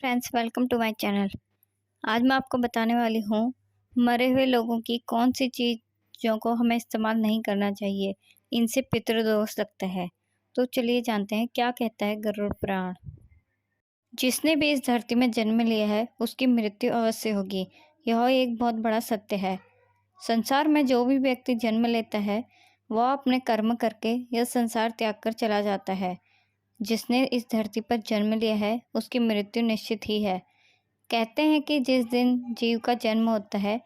Friends, welcome to my channel. आज मैं आपको बताने वाली हूँ मरे हुए लोगों की कौन सी चीज़ों को हमें इस्तेमाल नहीं करना चाहिए, इनसे पितृदोष लगता है। तो चलिए जानते हैं क्या कहता है गरुड़ पुराण। जिसने भी इस धरती में जन्म लिया है उसकी मृत्यु अवश्य होगी, यह एक बहुत बड़ा सत्य है। संसार में जो भी व्यक्ति जन्म लेता है वह अपने कर्म करके यह संसार त्याग कर चला जाता है। जिसने इस धरती पर जन्म लिया है उसकी मृत्यु निश्चित ही है। कहते हैं कि जिस दिन जीव का जन्म होता है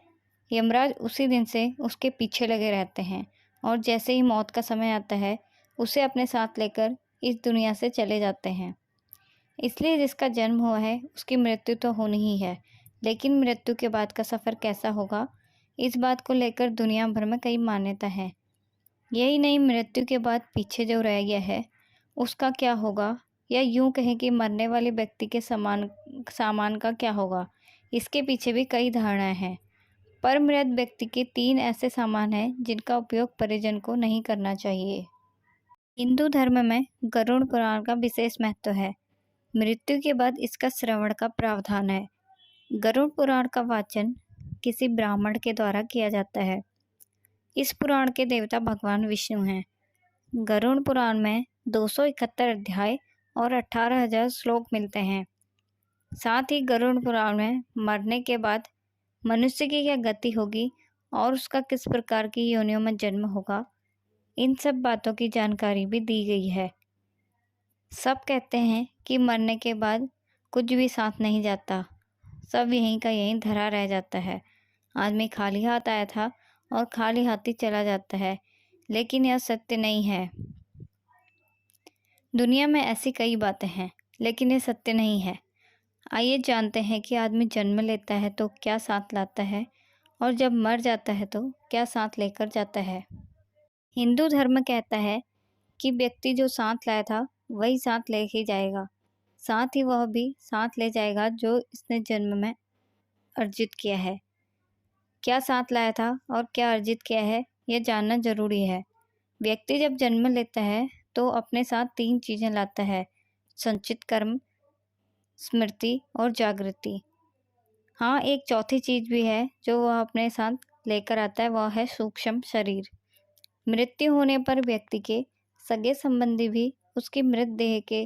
यमराज उसी दिन से उसके पीछे लगे रहते हैं और जैसे ही मौत का समय आता है उसे अपने साथ लेकर इस दुनिया से चले जाते हैं। इसलिए जिसका जन्म हुआ है उसकी मृत्यु तो होनी ही है, लेकिन मृत्यु के बाद का सफ़र कैसा होगा, इस बात को लेकर दुनिया भर में कई मान्यता है। यही नहीं, मृत्यु के बाद पीछे जो रह गया है उसका क्या होगा, या यूं कहें कि मरने वाले व्यक्ति के सामान का क्या होगा, इसके पीछे भी कई धारणाएं हैं। पर मृत व्यक्ति के 3 ऐसे सामान हैं जिनका उपयोग परिजन को नहीं करना चाहिए। हिंदू धर्म में गरुड़ पुराण का विशेष महत्व है। मृत्यु के बाद इसका श्रवण का प्रावधान है। गरुड़ पुराण का वाचन किसी ब्राह्मण के द्वारा किया जाता है। इस पुराण के देवता भगवान विष्णु हैं। गरुड़ पुराण में 271 अध्याय और 18,000 श्लोक मिलते हैं। साथ ही गरुड़ पुराण में मरने के बाद मनुष्य की क्या गति होगी और उसका किस प्रकार की योनियों में जन्म होगा, इन सब बातों की जानकारी भी दी गई है। सब कहते हैं कि मरने के बाद कुछ भी साथ नहीं जाता, सब यहीं का यहीं धरा रह जाता है। आदमी खाली हाथ आया था और खाली हाथ ही चला जाता है, लेकिन यह सत्य नहीं है। दुनिया में ऐसी कई बातें हैं, लेकिन ये सत्य नहीं है। आइए जानते हैं कि आदमी जन्म लेता है तो क्या साथ लाता है और जब मर जाता है तो क्या साथ लेकर जाता है। हिंदू धर्म कहता है कि व्यक्ति जो साथ लाया था वही साथ ले ही जाएगा, साथ ही वह भी साथ ले जाएगा जो इसने जन्म में अर्जित किया है। क्या साथ लाया था और क्या अर्जित किया है, यह जानना जरूरी है। व्यक्ति जब जन्म लेता है तो अपने साथ 3 चीज़ें लाता है: संचित कर्म, स्मृति और जागृति। हाँ, एक चौथी चीज़ भी है जो वह अपने साथ लेकर आता है, वह है सूक्ष्म शरीर। मृत्यु होने पर व्यक्ति के सगे संबंधी भी उसकी मृत देह के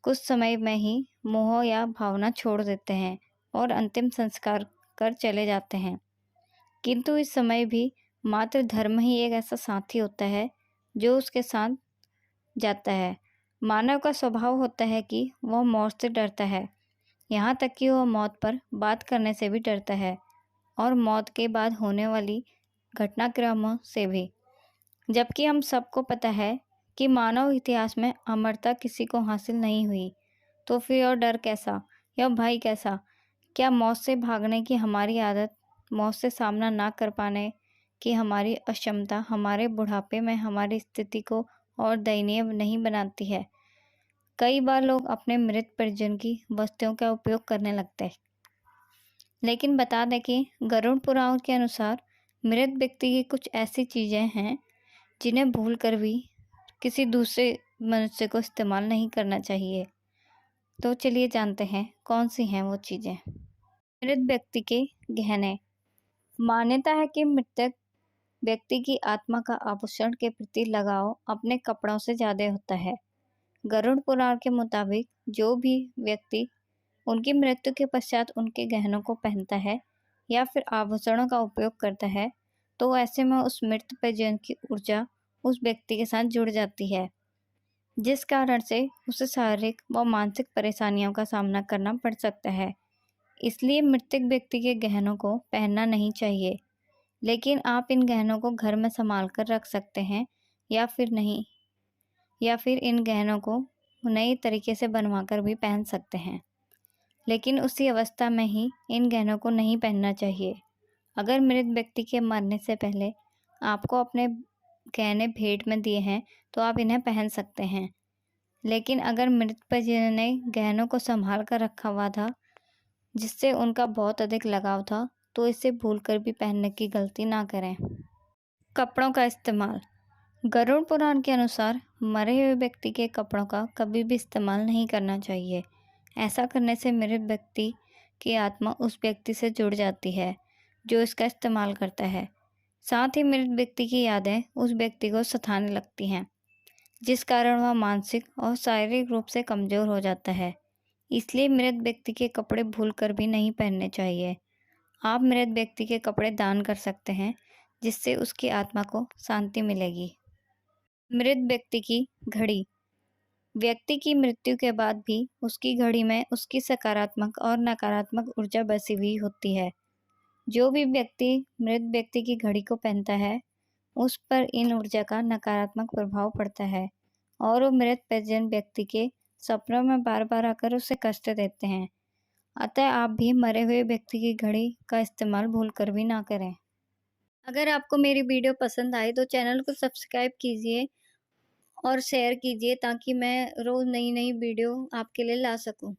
कुछ समय में ही मोह या भावना छोड़ देते हैं और अंतिम संस्कार कर चले जाते हैं। किंतु इस समय भी मात्र धर्म ही एक ऐसा साथी होता है जो उसके साथ जाता है। मानव का स्वभाव होता है कि वह मौत से डरता है, यहाँ तक कि वह मौत पर बात करने से भी डरता है और मौत के बाद होने वाली घटनाक्रमों से भी। जबकि हम सबको पता है कि मानव इतिहास में अमरता किसी को हासिल नहीं हुई, तो फिर और डर कैसा या भय कैसा? क्या मौत से भागने की हमारी आदत, मौत से सामना ना कर पाने की हमारी अक्षमता हमारे बुढ़ापे में हमारी स्थिति को और दयनीय नहीं बनाती है? कई बार लोग अपने मृत परिजन की वस्तुओं का उपयोग करने लगते हैं, लेकिन बता दें कि गरुड़ पुराण के अनुसार मृत व्यक्ति की कुछ ऐसी चीज़ें हैं जिन्हें भूल कर भी किसी दूसरे मनुष्य को इस्तेमाल नहीं करना चाहिए। तो चलिए जानते हैं कौन सी हैं वो चीज़ें। मृत व्यक्ति के गहने। मान्यता है कि मृतक व्यक्ति की आत्मा का आभूषण के प्रति लगाव अपने कपड़ों से ज़्यादा होता है। गरुड़ पुराण के मुताबिक जो भी व्यक्ति उनकी मृत्यु के पश्चात उनके गहनों को पहनता है या फिर आभूषणों का उपयोग करता है, तो ऐसे में उस मृत परिजन की ऊर्जा उस व्यक्ति के साथ जुड़ जाती है, जिस कारण से उसे शारीरिक व मानसिक परेशानियों का सामना करना पड़ सकता है। इसलिए मृतक व्यक्ति के गहनों को पहनना नहीं चाहिए, लेकिन आप इन गहनों को घर में संभाल कर रख सकते हैं या फिर इन गहनों को नए तरीके से बनवा कर भी पहन सकते हैं, लेकिन उसी अवस्था में ही इन गहनों को नहीं पहनना चाहिए। अगर मृत व्यक्ति के मरने से पहले आपको अपने गहने भेंट में दिए हैं तो आप इन्हें पहन सकते हैं, लेकिन अगर मृत परिजन ने गहनों को संभाल कर रखा हुआ था जिससे उनका बहुत अधिक लगाव था, तो इसे भूलकर भी पहनने की गलती ना करें। कपड़ों का इस्तेमाल। गरुड़ पुराण के अनुसार मरे हुए व्यक्ति के कपड़ों का कभी भी इस्तेमाल नहीं करना चाहिए। ऐसा करने से मृत व्यक्ति की आत्मा उस व्यक्ति से जुड़ जाती है जो इसका इस्तेमाल करता है। साथ ही मृत व्यक्ति की यादें उस व्यक्ति को सताने लगती हैं, जिस कारण वह मानसिक और शारीरिक रूप से कमज़ोर हो जाता है। इसलिए मृत व्यक्ति के कपड़े भूलकर भी नहीं पहनने चाहिए। आप मृत व्यक्ति के कपड़े दान कर सकते हैं, जिससे उसकी आत्मा को शांति मिलेगी। मृत व्यक्ति की घड़ी। व्यक्ति की मृत्यु के बाद भी उसकी घड़ी में उसकी सकारात्मक और नकारात्मक ऊर्जा बसी हुई होती है। जो भी व्यक्ति मृत व्यक्ति की घड़ी को पहनता है, उस पर इन ऊर्जा का नकारात्मक प्रभाव पड़ता है और वो मृत परिजन व्यक्ति के सपनों में बार बार आकर उसे कष्ट देते हैं। अतः आप भी मरे हुए व्यक्ति की घड़ी का इस्तेमाल भूलकर भी ना करें। अगर आपको मेरी वीडियो पसंद आई तो चैनल को सब्सक्राइब कीजिए और शेयर कीजिए ताकि मैं रोज़ नई नई वीडियो आपके लिए ला सकूं।